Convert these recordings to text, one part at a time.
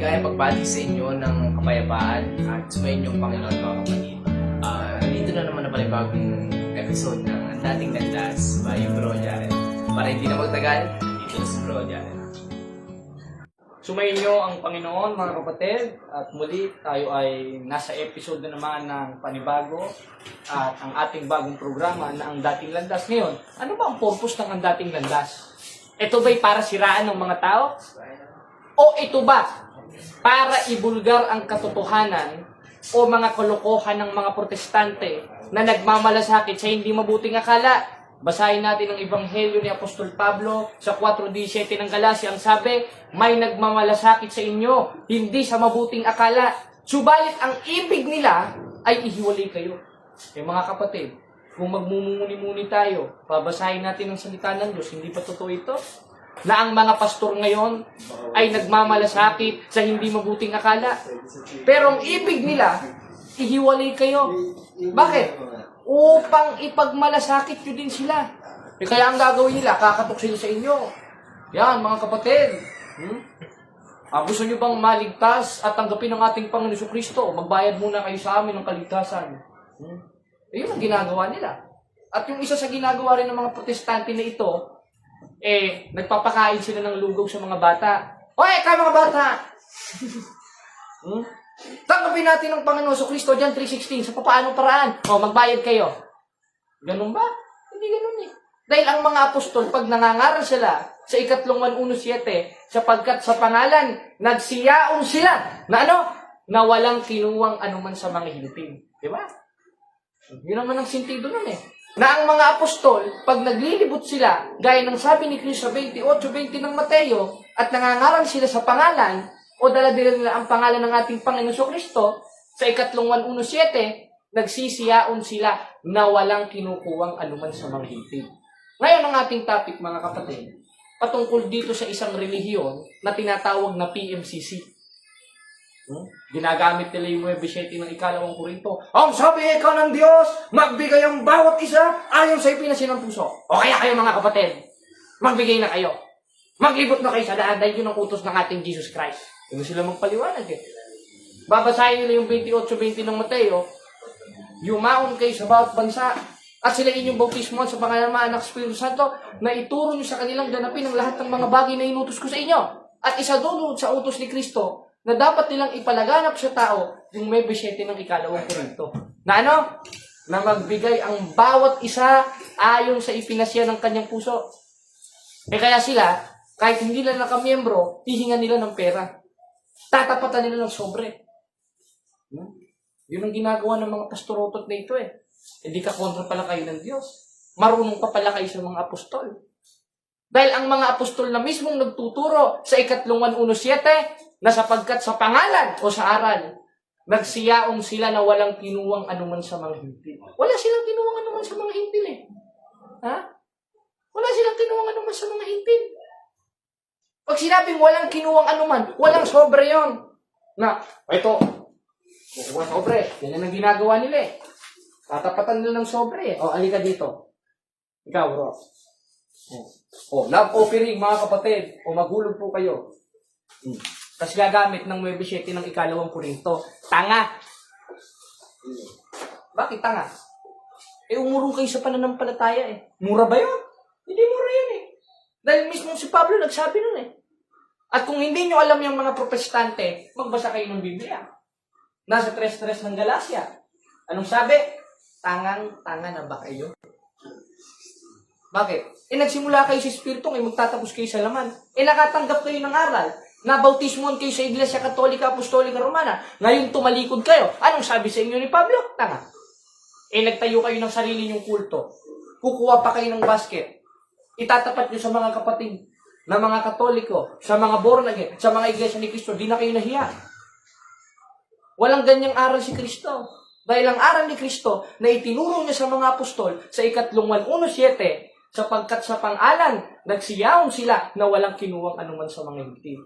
maligayang pagbati sa inyo ng kapayapaan at sumayin yung Panginoon mga kapatid. Dito na naman na panibagong episode ng Ang Dating Landas by Bro Jaren. Para hindi na magtagal, dito si Bro Jaren. Sumayin niyo ang Panginoon mga kapatid at muli tayo ay nasa episode na naman ng panibago at ang ating bagong programa na Ang Dating Landas. Ngayon, ano ba ang purpose ng Ang Dating Landas? Ito ba'y para siraan ng mga tao? O ito ba para ibulgar ang katotohanan o mga kalokohan ng mga protestante na nagmamalasakit sa hindi mabuting akala? Basahin natin ang Ebanghelyo ni Apostol Pablo sa 4:17 ng Galacia. Ang sabi, may nagmamalasakit sa inyo, hindi sa mabuting akala. Subalit ang ibig nila ay ihiwalay kayo. Mga kapatid, kung magmumuni-muni tayo, babasahin natin ang salita ng Diyos, hindi pa totoo ito? Na ang mga pastor ngayon ay nagmamalasakit sa hindi mabuting akala. Pero ang ibig nila, ihiwalay kayo. Bakit? Upang ipagmalasakit nyo din sila. Kaya ang gagawin nila, kakatok sila sa inyo. Yan, mga kapatid. Gusto nyo bang maligtas at tanggapin ang ating Panginoon Jesucristo? Magbayad muna kayo sa amin ng kaligtasan. Yun ang ginagawa nila. At yung isa sa ginagawa rin ng mga protestante na ito, nagpapakain sila ng lugaw sa mga bata. Hoy, kayo mga bata! Tanggapin natin ang Panginoon Jesucristo John 3:16 sa papaanong paraan. Magbayad kayo. Ganun ba? Hindi ganun eh. Dahil ang mga apostol, pag nangangaral sila sa ikatlong 1:17, sapagkat sa pangalan, nagsiyaon sila na na walang kinuwang anuman sa mga hintin. Diba? Yun naman ang sentido nun eh. Na ang mga apostol, pag naglilibot sila, gaya ng sabi ni Cristo sa 28:20 ng Mateo, at nangangaral sila sa pangalan, o dala-dala nila ang pangalan ng ating Panginoon Jesucristo, sa ikatlong 1:17, nagsisiyaon sila na walang kinukuwang anuman sa mga hintin. Ngayon ang ating topic, mga kapatid, patungkol dito sa isang relihiyon na tinatawag na PMCC. Ginagamit nila yung 9:7 ng ikalawang Korinto. Ang sabi ikaw ng Diyos, magbigay ang bawat isa ayon sa ipinasin ng puso. O kaya kayo mga kapatid, magbigay na kayo. Maglibot na kayo sa daan dahil yun ang utos ng ating Jesus Christ. Hindi sila magpaliwanag eh. Babasahin nila yung 28:20 ng Mateo, yumaon kayo sa bawat bansa at sila inyong bautismoan sa pangalan ng Anak Espiritu Santo na ituro nyo sa kanilang ganapin ang lahat ng mga bagay na inutos ko sa inyo. At isa doon sa utos ni Kristo na dapat nilang ipalaganap sa tao yung 9:7 ng ikalawang Korinto. Na na magbigay ang bawat isa ayon sa ipinasya ng kanyang puso. Kaya sila, kahit hindi nila nakamiyembro, hihingan nila ng pera. Tatapatan nila ng sobre. Yun ang ginagawa ng mga pastorotot na ito eh. Hindi ka kontra pala kayo ng Diyos. Marunong pa pala kayo sa mga apostol. Dahil ang mga apostol na mismong nagtuturo sa ikatlong 1:17, na sapagkat sa pangalan o sa aral, nagsiyaong sila na walang kinuwang anuman sa mga hintil. Wala silang kinuwang anuman sa mga hintil eh. Wala silang kinuwang anuman sa mga hintil. Pag sinabing walang kinuwang anuman, walang sobre yon. Na, ito, kukuha sobre. Yan ang ginagawa nila eh. Tatapatan nila ng sobre eh. Alika dito. Ikaw, bro. Love offering, mga kapatid. Maghulog po kayo. Tapos gagamit ng 9:7 ng ikalawang Korinto. Tanga. Bakit tanga? Umurong kayo sa pananampalataya eh. Mura ba yun? Hindi mura yun eh. Dahil mismo si Pablo nagsabi nun eh. At kung hindi nyo alam yung mga protestante, magbasa kayo ng Biblia. Nasa 3:3 ng Galacia. Anong sabi? Tangang-tanga na ba kayo? Bakit? Nagsimula kayo sa Espiritu, magtatapos kayo sa laman. Nakatanggap kayo ng aral. Nabautismoan kayo sa Iglesia Katolika, Apostolika, Romana. Ngayon tumalikod kayo. Anong sabi sa inyo ni Pablo? Tanga. Nagtayo kayo ng sarili nyong kulto. Kukuha pa kayo ng basket. Itatapat nyo sa mga kapatid na mga Katoliko, sa mga born again, sa mga Iglesia ni Cristo. Di na kayo nahiya. Walang ganyang aral si Cristo. Dahil ang aral ni Cristo na itinuro niya sa mga apostol sa ikatlong 1:7, sapagkat sa pangalan, nagsiyaon sila na walang kinuwang anuman sa mga hintil.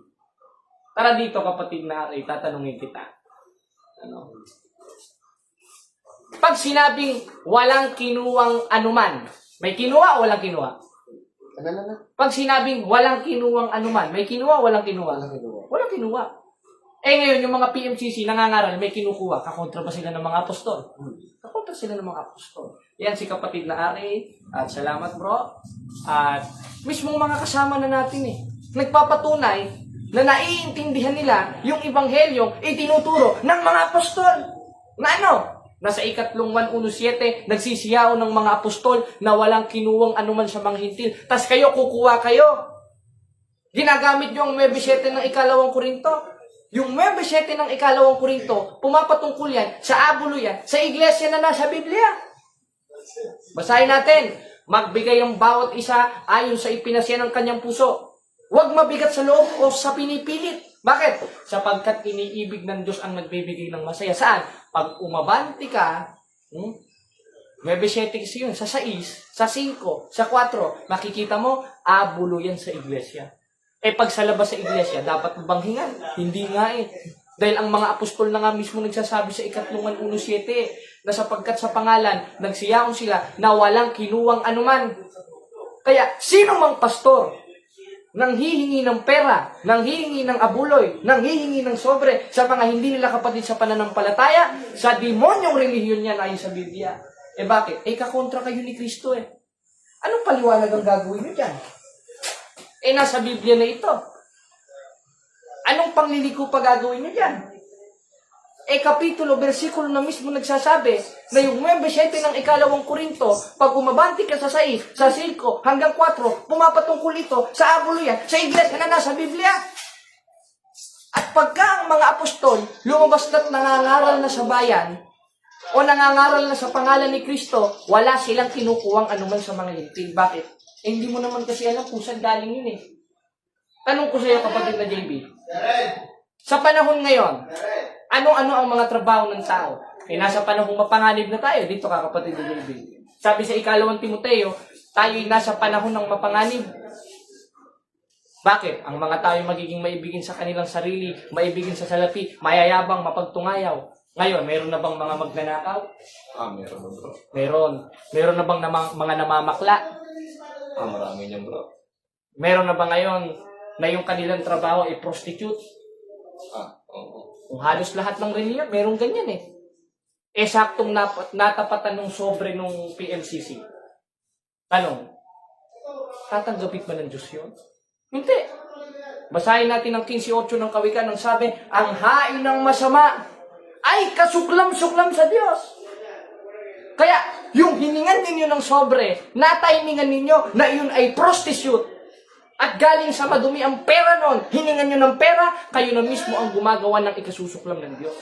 Tara dito kapatid na aray, tatanungin kita. Pag sinabing walang kinuwang anuman, may kinuha o walang kinuha? Pag sinabing walang kinuwang anuman, may kinuha o walang kinuha? Walang kinuha. Ngayon, yung mga PMCC nangangaral, may kinukuha. Kakontra ba sila ng mga apostol? Kakontra sila ng mga apostol. Yan si kapatid na Ari. At salamat bro. At mismong mga kasama na natin nagpapatunay na naiintindihan nila yung ebanghelyong itinuturo ng mga apostol. Na ano? Nasa ikatlong 1:17, nagsisiyaw ng mga apostol na walang kinuwang anuman sa mga hintil. Tas kayo, kukuha kayo. Ginagamit nyo ang 9:7 ng ikalawang Korinto. Yung 9:7 ng ikalawang Korinto, pumapatungkol yan, sa abulo yan, sa iglesia na nasa Biblia. Basahin natin. Magbigay ang bawat isa ayon sa ipinasya ng kanyang puso. Huwag mabigat sa loob o sa pinipilit. Bakit? Sapagkat iniibig ng Diyos ang nagbibigay ng masaya. Saan? Pag umabanti ka, 9:7 yun, sa 6, sa 5, sa 4, makikita mo, abulo yan sa iglesia. Pag sa labas sa iglesia, dapat mo bang hingan? Hindi nga Dahil ang mga apostol na nga mismo nagsasabi sa ikatlong 1:7 na sapagkat sa pangalan, nagsiyaon sila na walang kinuwang anuman. Kaya, sino mang pastor nang hihingi ng pera, nang hihingi ng abuloy, nang hihingi ng sobre sa mga hindi nila kapatid sa pananampalataya, sa demonyong relihiyon niya ayon sa Biblia. Bakit? Kakontra kayo ni Kristo Anong paliwanag ang gagawin niyo dyan? Nasa Biblia na ito. Anong pangliliko pa gagawin nyo dyan? Kapitulo, versikulo na mismo nagsasabi na yung 9:7 ng ikalawang Korinto, pag umabanti ka sa 6, sa 5, hanggang 4, pumapatungkol ito sa abulo yan, sa iglesia na nasa Biblia. At pagka ang mga apostol lumabas na't nangangaral na sa bayan, o nangangaral na sa pangalan ni Kristo, wala silang kinukuwang anuman sa mga hintil. Bakit? Hindi mo naman kasi alam kung saan galing yun Tanong ko sa iyo, kapatid na JB. Sa panahon ngayon, ano-ano ang mga trabaho ng tao? Nasa panahong mapanganib na tayo. Dito ka, kapatid na JB. Sabi sa ikalawang Timoteo, tayo'y nasa panahon ng mapanganib. Bakit? Ang mga tao magiging maibigin sa kanilang sarili, maibigin sa salapi, mayayabang, mapagtungayaw. Ngayon, meron na bang mga magnanakaw? Meron na bro. Meron. Meron na bang mga namamakla? Marami niyan bro. Meron na ba ngayon na yung kanilang trabaho ay prostitute? Oo. Kung halos lahat ng reliyon, meron ganyan saktong natapatan ng sobre nung PMCC. Tanong, tatanggapit ba ng Diyos yun? Hindi. Basahin natin ang 15:8 ng Kawikaan nang sabi, ang hain ng masama ay kasuklam-suklam sa Diyos. Kaya, yung hiningan ninyo ng sobre, natimingan ninyo na yun ay prostitute. At galing sa madumi ang pera nun, hiningan nyo ng pera, kayo na mismo ang gumagawa ng ikasusuklam ng Diyos.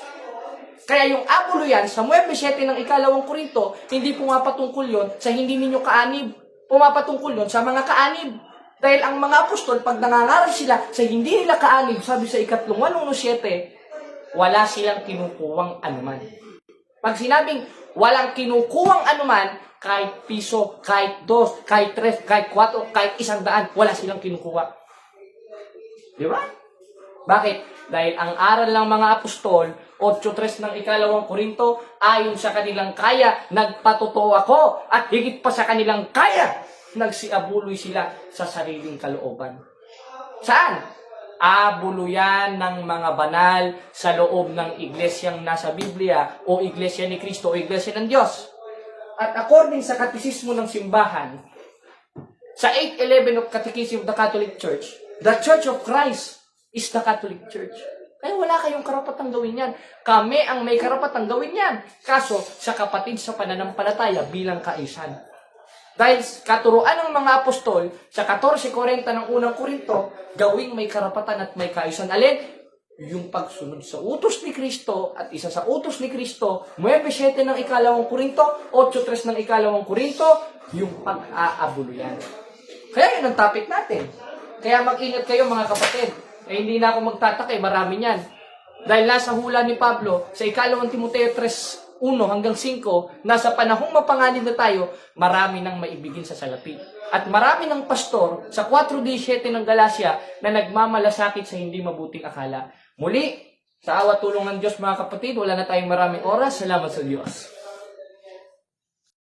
Kaya yung abulo yan, sa 9:7 ng ikalawang Korinto, hindi pumapatungkol yun sa hindi ninyo kaanib. Pumapatungkol yun sa mga kaanib. Dahil ang mga apostol, pag nangangaral sila sa hindi nila kaanib, sabi sa ikatlong 1:7, wala silang kinukuwang anuman. Pag sinabing walang kinukuwang anuman, kahit piso, kahit 2, kahit 3, kahit 4, kahit 100, wala silang kinukuha. Di ba? Bakit? Dahil ang aral ng mga apostol, 8:3 ng ikalawang Korinto, ayon sa kanilang kaya, nagpatotoo ako, at higit pa sa kanilang kaya, nagsiabuloy sila sa sariling kalooban. Saan? Abuluyan ng mga banal sa loob ng iglesyang nasa Biblia o iglesia ni Kristo o iglesia ng Diyos. At according sa katisismo ng simbahan, sa 811 of Catechism of the Catholic Church, the Church of Christ is the Catholic Church. Kaya wala kayong karapatang gawin yan. Kami ang may karapatang gawin yan. Kaso, sa kapatid sa pananampalataya bilang kaisan. Dahil katuruan ng mga apostol, sa 14:40 ng unang Korinto, gawing may karapatan at may kaisan. Alin? Yung pagsunod sa utos ni Kristo at isa sa utos ni Kristo, 9:7 ng ikalawang Korinto, 8:3 ng ikalawang Korinto, yung pag-aabulo yan. Kaya yun ang topic natin. Kaya mag-ingat kayo mga kapatid. Hindi na ako magtataka, marami yan. Dahil nasa hula ni Pablo, sa ikalawang Timoteo 3:1 hanggang 5, nasa panahong mapanganib na tayo, marami nang maibigin sa salapi. At marami ng pastor sa 4:17 ng Galacia na nagmamalasakit sa hindi mabuting akala. Muli, sa awa tulong ng Diyos mga kapatid, wala na tayong maraming oras. Salamat sa Diyos.